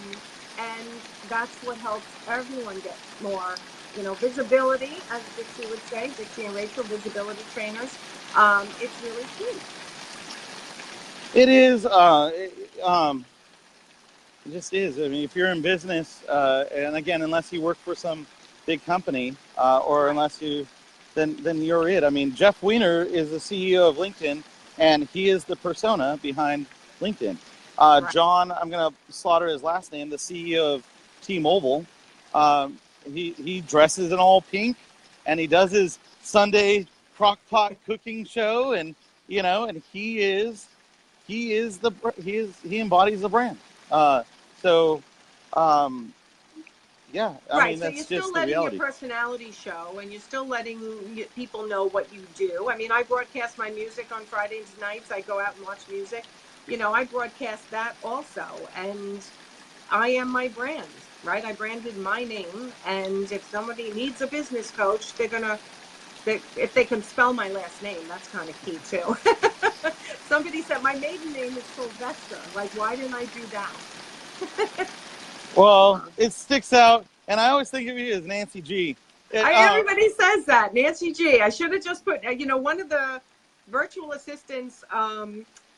And that's what helps everyone get more, visibility, as Dixie would say, Dixie and Rachel, visibility trainers. It's really key. It is. It just is. I mean, if you're in business, and again, unless you work for some big company, or Right. unless then you're it. I mean, Jeff Weiner is the CEO of LinkedIn, and he is the persona behind LinkedIn. Right. John, I'm going to slaughter his last name, the CEO of T-Mobile. He dresses in all pink, and he does his Sunday crockpot cooking show, and and he embodies the brand. Yeah, I mean, So that's you're just still the letting reality. your personality show, and you're still letting people know what you do. I mean, I broadcast my music on Fridays nights. I go out and watch music. I broadcast that also, and I am my brand, right? I branded my name, and if somebody needs a business coach, if they can spell my last name, that's kind of key too. Somebody said my maiden name is Sylvester. Like, why didn't I do that? Well, it sticks out, and I always think of you as Nancy G. Everybody says that. Nancy G. I should have just put, one of the virtual assistants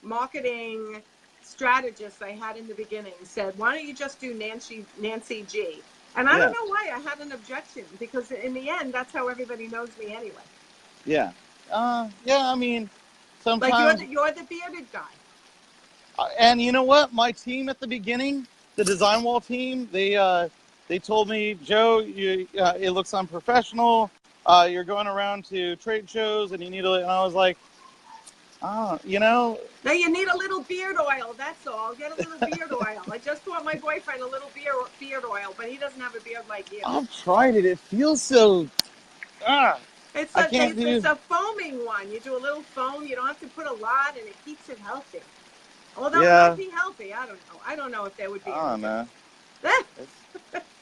marketing strategists I had in the beginning said, why don't you just do Nancy G? And I don't know why I had an objection, because in the end, that's how everybody knows me anyway. Yeah. I mean, sometimes. Like you're the bearded guy. And you know what? My team at the beginning, the Dezign Wall team, they told me, Joe, it looks unprofessional. You're going around to trade shows, and you need to. And I was like, You know, No, you need a little beard oil. That's all. Get a little beard oil. I just bought my boyfriend a little beard oil, but he doesn't have a beard like you. I've tried it. It feels so. It's I can't do. it's a foaming one. You do a little foam. You don't have to put a lot, and it keeps it healthy. Although it might be healthy, I don't know. I don't know if there would be. I don't know.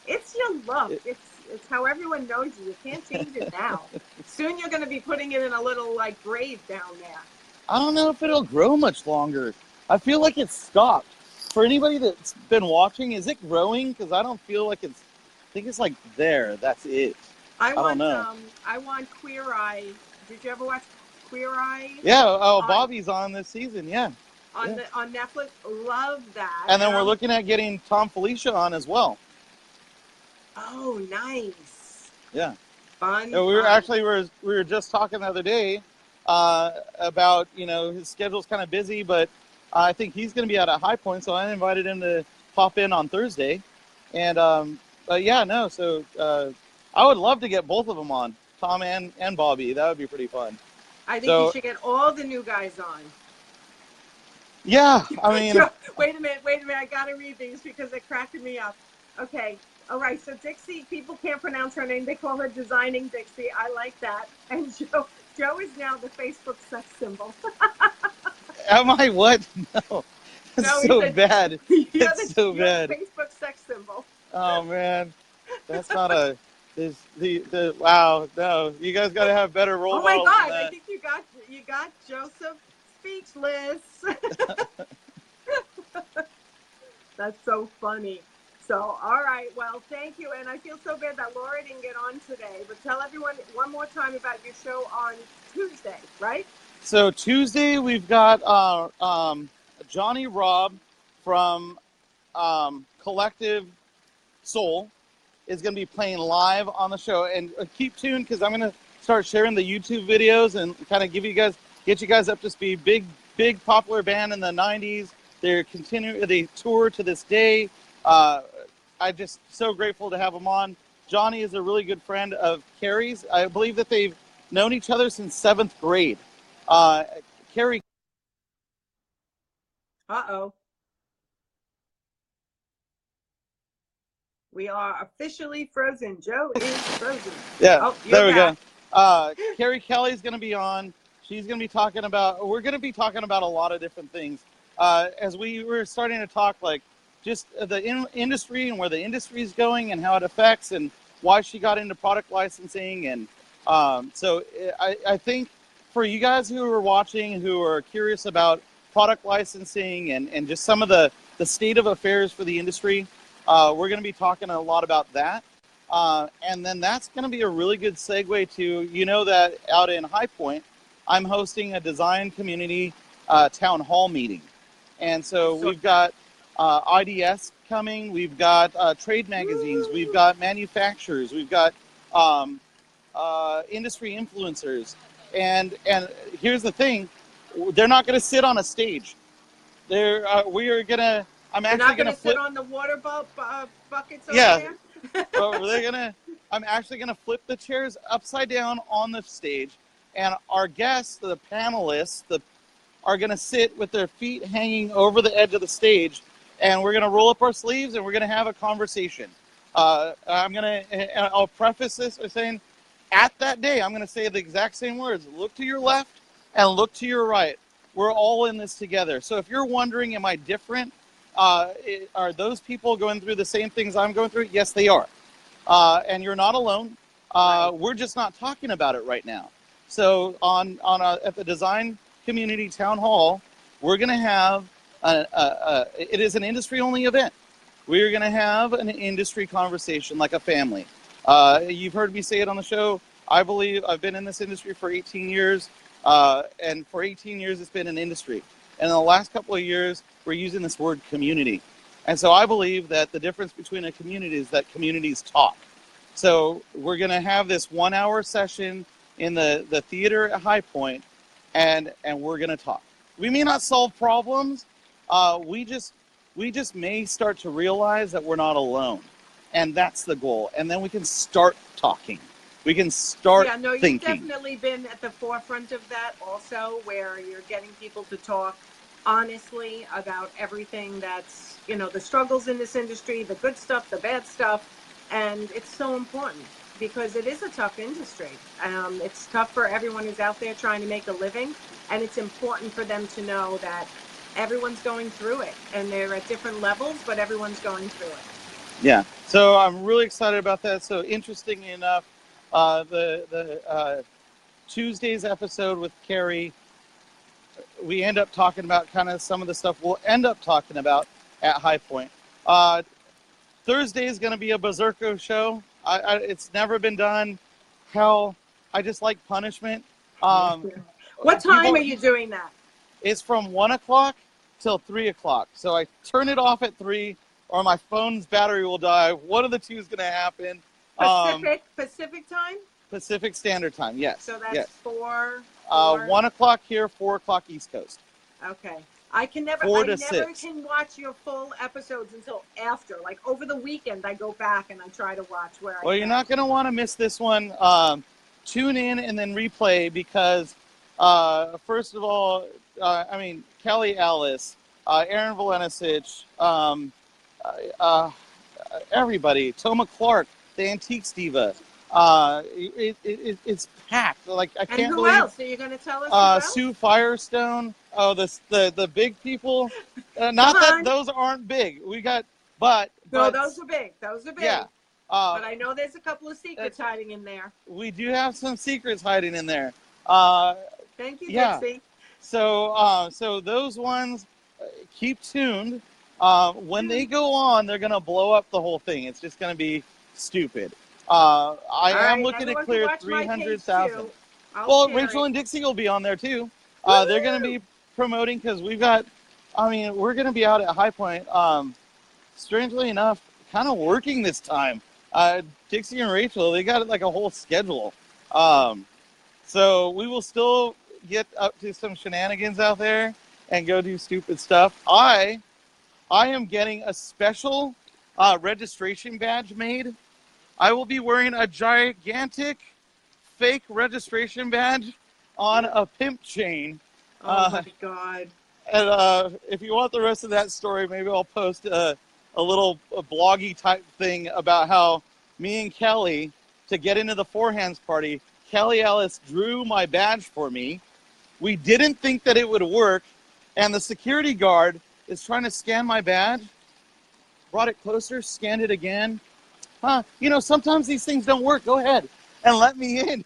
It's your look. It's how everyone knows you. You can't change it now. Soon you're going to be putting it in a little like braid down there. I don't know if it'll grow much longer. I feel like it's stopped. For anybody that's been watching, is it growing? Because I don't feel like it's. I think it's like there. That's it. I don't know. I want Queer Eye. Did you ever watch Queer Eye? Yeah. Oh, Bobby's on this season. Yeah. On Netflix. Love that. And then we're looking at getting Tom Felicia on as well. Oh, nice. Yeah. Fun. Yeah, we were just talking the other day about, you know, his schedule's kind of busy, but I think he's going to be at a High Point, so I invited him to pop in on Thursday. And so I would love to get both of them on, Tom and Bobby. That would be pretty fun. I think you should get all the new guys on. Yeah, I mean... Wait a minute. I got to read these because they're cracking me up. Okay. All right, so Dixie, people can't pronounce her name. They call her Designing Dixie. I like that. And Joe is now the Facebook sex symbol. Am I what? No. That's so bad. It's so bad. Facebook sex symbol. Oh, man. That's not a... wow, no. You guys got to have better role models. Oh, my God. I think you got Joseph speechless. That's so funny. So, all right. Well, thank you. And I feel so bad that Laura didn't get on today. But tell everyone one more time about your show on Tuesday, right? So, Tuesday, we've got Johnny Robb from Collective Soul is going to be playing live on the show. And keep tuned because I'm going to start sharing the YouTube videos and kind of get you guys up to speed. Big popular band in the 90s. They tour to this day. I'm just so grateful to have him on. Johnny is a really good friend of Carrie's. I believe that they've known each other since 7th grade. Carrie. Uh-oh. We are officially frozen. Joe is frozen. Yeah, oh, there we go. Carrie Kelly's going to be on. We're going to be talking about a lot of different things. As we were starting to talk, like, just the industry and where the industry is going and how it affects and why she got into product licensing. And so I think for you guys who are watching, who are curious about product licensing and just some of the state of affairs for the industry, we're going to be talking a lot about that. And then that's going to be a really good segue to, that out in High Point, I'm hosting a design community town hall meeting. And so we've got IDS coming, we've got trade magazines, we've got manufacturers, we've got industry influencers, and here's the thing: they're not going to sit on a stage. I'm actually going to sit on the water buckets over there. I'm actually going to flip the chairs upside down on the stage, and our guests, the panelists, are going to sit with their feet hanging over the edge of the stage. And we're going to roll up our sleeves and we're going to have a conversation. I'll preface this by saying, at that day, I'm going to say the exact same words. Look to your left and look to your right. We're all in this together. So if you're wondering, am I different? Are those people going through the same things I'm going through? Yes, they are. And you're not alone. We're just not talking about it right now. So at the Design Community Town Hall, we're going to have it is an industry-only event. We're going to have an industry conversation like a family. You've heard me say it on the show. I believe I've been in this industry for 18 years, and for 18 years it's been an industry. And in the last couple of years, we're using this word community. And so I believe that the difference between a community is that communities talk. So we're going to have this 1-hour session in the theater at High Point, and we're going to talk. We may not solve problems. We just may start to realize that we're not alone, and that's the goal. And then we can start talking, we can start Yeah, no, you've thinking. definitely been at the forefront of that also, where you're getting people to talk honestly about everything that's, the struggles in this industry, the good stuff, the bad stuff. And it's so important because it is a tough industry. It's tough for everyone who's out there trying to make a living. And it's important for them to know that everyone's going through it and they're at different levels, but everyone's going through it. Yeah. So I'm really excited about that. So interesting enough, the Tuesday's episode with Carrie, we end up talking about kind of some of the stuff we'll end up talking about at High Point. Thursday is going to be a Berserko show. It's never been done. Hell, I just like punishment. What time are you doing that? It's from 1 o'clock till 3 o'clock. So I turn it off at 3 or my phone's battery will die. One of the two is going to happen. Pacific time? Pacific Standard Time, yes. So that's yes. 4? 1 o'clock here, 4 o'clock East Coast. Okay. I never can watch your full episodes until after. Like over the weekend, I go back and I try to watch where Well, you're not going to want to miss this one. Tune in and then replay because, first of all, Kelly Alice, Aaron Valenicic, everybody, Toma Clark, the Antiques Diva. It's packed. Like I can't believe. And who else? Are you going to tell us? Sue Firestone. Oh, the big people. Not that those aren't big. We got, but those are big. Those are big. Yeah. But I know there's a couple of secrets hiding in there. We do have some secrets hiding in there. Thank you, yeah. Dixie. So those ones, keep tuned. When they go on, they're gonna blow up the whole thing. It's just gonna be stupid. I am looking to clear 300,000. Well, Rachel and Dixie will be on there too. They're gonna be promoting because we're gonna be out at High Point. Strangely enough, kind of working this time. Dixie and Rachel, they got like a whole schedule. So we will still get up to some shenanigans out there and go do stupid stuff. I am getting a special registration badge made. I will be wearing a gigantic fake registration badge on a pimp chain. Oh my God. And if you want the rest of that story, maybe I'll post a bloggy type thing about how me and Kelly, to get into the Four Hands party, Kelly Ellis drew my badge for me. We didn't think that it would work, and the security guard is trying to scan my badge. Brought it closer, scanned it again. Sometimes these things don't work. Go ahead and let me in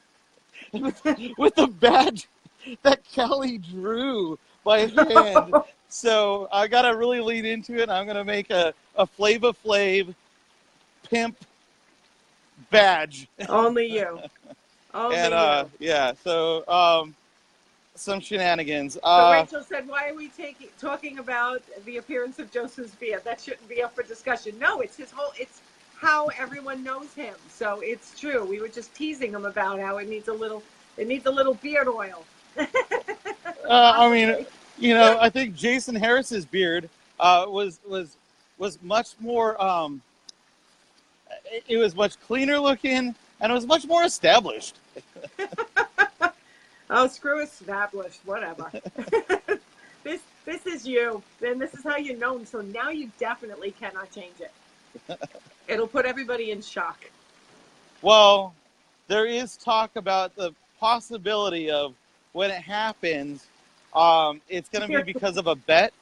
with the badge that Kelly drew by hand. So I got to really lean into it. I'm going to make a Flava Flav pimp badge. Only you. Only you. Yeah, so some shenanigans. So Rachel said, why are we talking about the appearance of Joseph's beard? That shouldn't be up for discussion. No, it's it's how everyone knows him. So it's true. We were just teasing him about how it needs a little beard oil. I think Jason Harris's beard was much more. It was much cleaner looking, and it was much more established. Oh, screw established, whatever. This is you, and this is how you're known. So now you definitely cannot change it. It'll put everybody in shock. Well, there is talk about the possibility of when it happens, it's going to be because of a bet.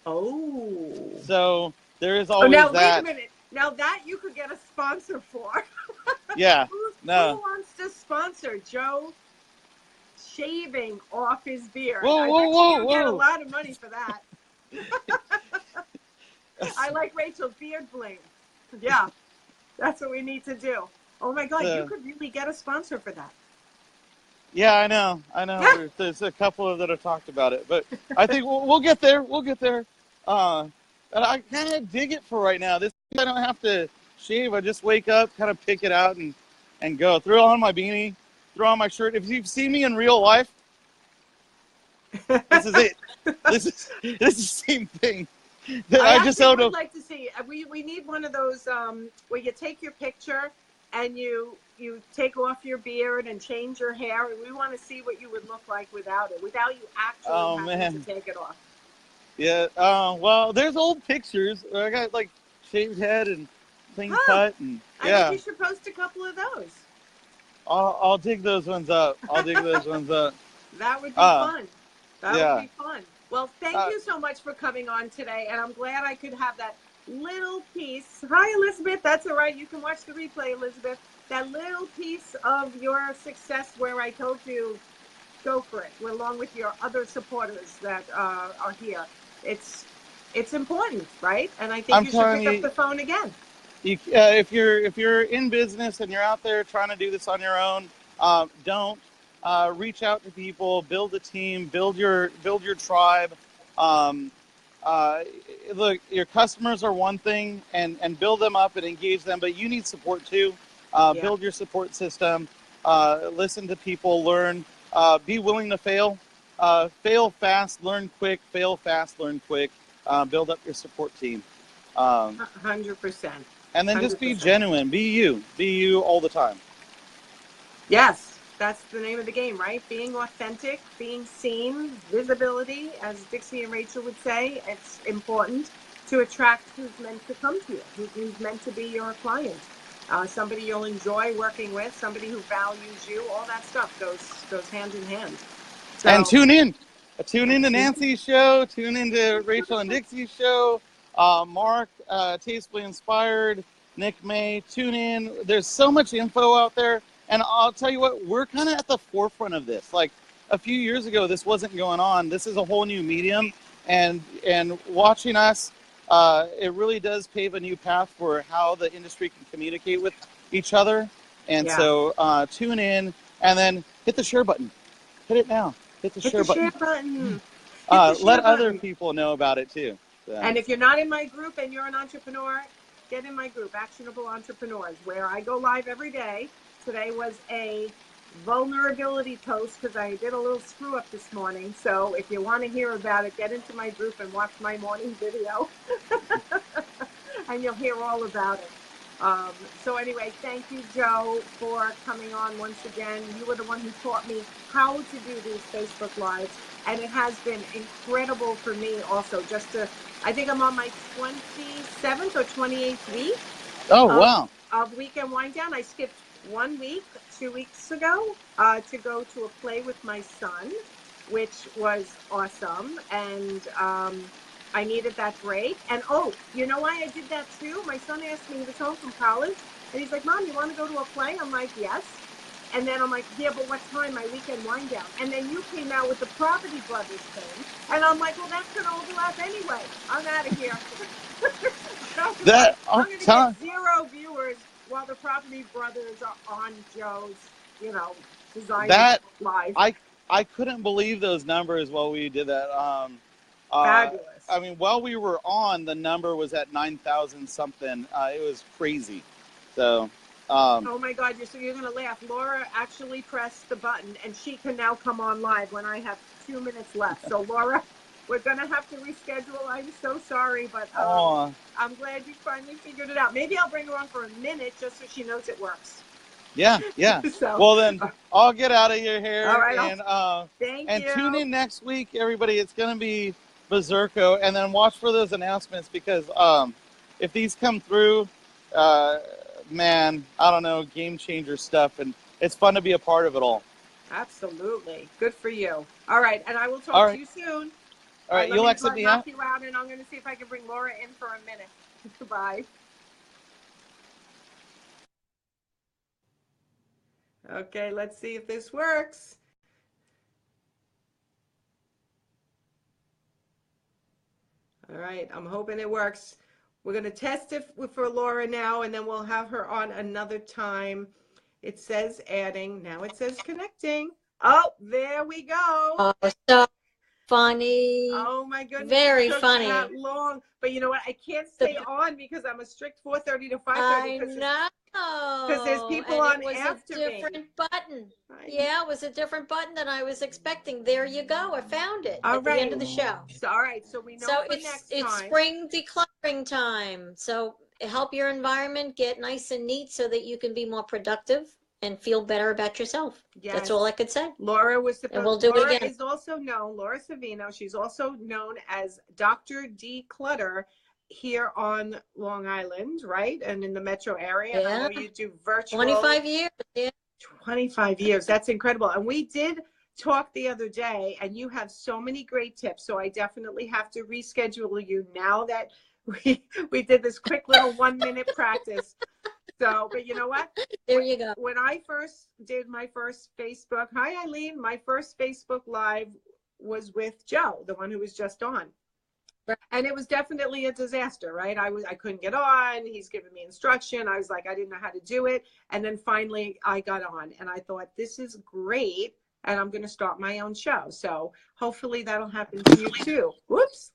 Oh. So there is always now, that. Wait a minute. Now that you could get a sponsor for. Yeah. Who wants to sponsor Joe shaving off his beard? Whoa. Get a lot of money for that. I like Rachel's beard bling. Yeah, that's what we need to do. Oh my God, you could really get a sponsor for that. Yeah, I know. There's a couple of that have talked about it, but I think we'll get there. And I kind of dig it for right now. I don't have to shave. I just wake up, kind of pick it out, and go. Throw on my beanie, throw on my shirt. If you've seen me in real life, this is it. This is the same thing. I would like to see. We need one of those where you take your picture and you you take off your beard and change your hair, and we want to see what you would look like without it, without you actually having to take it off. Yeah. Well, there's old pictures. I got like shaved head and clean cut, and I think you should post a couple of those. I'll dig those ones up. That would be fun. That would be fun. Well, thank you so much for coming on today, and I'm glad I could have that little piece. Hi, Elizabeth. That's all right. You can watch the replay, Elizabeth. That little piece of your success where I told you, go for it, along with your other supporters that are here. It's important, right? And I think you should pick up the phone again. If you're in business and you're out there trying to do this on your own, don't reach out to people, build a team, build your tribe. Look, your customers are one thing, and build them up and engage them, but you need support too. Build your support system. Listen to people. Learn. Be willing to fail. Fail fast. Learn quick. Fail fast. Learn quick. Build up your support team. 100%. And then just be genuine. Be you. Be you all the time. Yes, that's the name of the game, right? Being authentic, being seen, visibility, as Dixie and Rachel would say. It's important to attract who's meant to come to you, who's meant to be your client. Somebody you'll enjoy working with, somebody who values you, all that stuff goes hand in hand. So, and tune in. Tune into Nancy's show. Tune into Rachel and Dixie's show. Mark, Tastefully Inspired, Nick May, tune in. There's so much info out there. And I'll tell you what, we're kind of at the forefront of this. Like a few years ago, this wasn't going on. This is a whole new medium. And watching us, it really does pave a new path for how the industry can communicate with each other. And so tune in and then hit the share button. Hit it now. Hit the share button. Let other people know about it too. So. And if you're not in my group and you're an entrepreneur, get in my group, Actionable Entrepreneurs, where I go live every day. Today was a vulnerability post because I did a little screw up this morning. So if you want to hear about it, get into my group and watch my morning video. And you'll hear all about it. So anyway, thank you, Joe, for coming on once again. You were the one who taught me how to do these Facebook Lives. And it has been incredible for me also just to, I think I'm on my 27th or 28th week. Oh, wow. Of Weekend Wind Down. I skipped 1 week, 2 weeks ago, to go to a play with my son, which was awesome. And I needed that break. And you know why I did that too? My son asked me, he was home from college, and he's like, Mom, you want to go to a play? I'm like, yes. And then I'm like, yeah, but what time? My weekend wind down. And then you came out with the Property Brothers thing. And I'm like, well, that's going to overlap anyway. I'm out of here. I'm going to get 0 viewers while the Property Brothers are on Joe's, Dezign Live. I couldn't believe those numbers while we did that. Fabulous. I mean, while we were on, the number was at 9,000 something. It was crazy. So... oh my God, you're going to laugh. Laura actually pressed the button and she can now come on live when I have 2 minutes left. So Laura, we're going to have to reschedule. I'm so sorry, but I'm glad you finally figured it out. Maybe I'll bring her on for a minute just so she knows it works. Yeah. So, well, then I'll get out of here. All right. And tune in next week, everybody. It's going to be Berserko. And then watch for those announcements because if these come through, man, I don't know, game changer stuff, and it's fun to be a part of it all. Absolutely. Good for you. All right, and I will talk to you soon. All right, you'll exit me out? You out, and I'm going to see if I can bring Laura in for a minute. Bye. Okay, let's see if this works. All right, I'm hoping it works. We're going to test it for Laura now, and then we'll have her on another time. It says adding. Now it says connecting. Oh, there we go. Oh, so funny. Oh, my goodness. Very it took funny. That long. But you know what? I can't stay on because I'm a strict 4:30 to 5:30. I know. Because there's people on after me. It was a different button. Yeah, it was a different button than I was expecting. There you go. I found it at the end of the show. So, all right. So we know for next time. It's spring decluttering time. So help your environment get nice and neat so that you can be more productive and feel better about yourself. Yes. That's all I could say. Laura was supposed. And we'll do Laura it again. is also known, Laura Savino. She's also known as Dr. D Clutter here on Long Island, right? And in the metro area. Yeah. I know you do virtual. 25 years. Yeah. 25 years. That's incredible. And we did talk the other day, and you have so many great tips. So I definitely have to reschedule you now that we did this quick little 1-minute practice. So, but you know what? There you go. When I first did my first Facebook, hi Eileen, my first Facebook Live was with Joe, the one who was just on. Right. And it was definitely a disaster, right? I couldn't get on. He's giving me instruction. I was like, I didn't know how to do it. And then finally I got on, and I thought, this is great. And I'm going to start my own show. So hopefully that'll happen to you too. Whoops.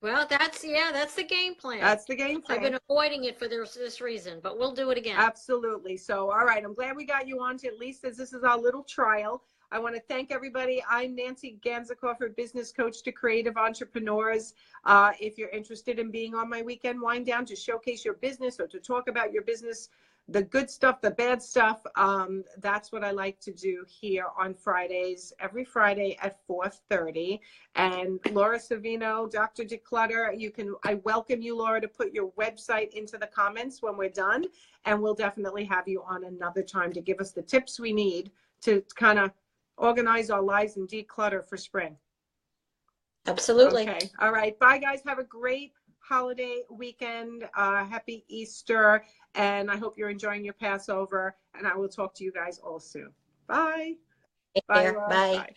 Well, that's the game plan. That's the game plan. I've been avoiding it for this reason, but we'll do it again. Absolutely. So, all right. I'm glad we got you on to, at least as this is our little trial. I want to thank everybody. I'm Nancy Ganzikoffer, business coach to creative entrepreneurs. If you're interested in being on my weekend wind down to showcase your business or to talk about your business, the good stuff, the bad stuff, that's what I like to do here on Fridays, every Friday at 4:30. And Laura Savino, Dr. Declutter, I welcome you, Laura, to put your website into the comments when we're done. And we'll definitely have you on another time to give us the tips we need to kind of organize our lives and declutter for spring. Absolutely. Okay. All right. Bye, guys. Have a great holiday weekend. Happy Easter. And I hope you're enjoying your Passover. And I will talk to you guys all soon. Bye. Take care. Bye. Bye.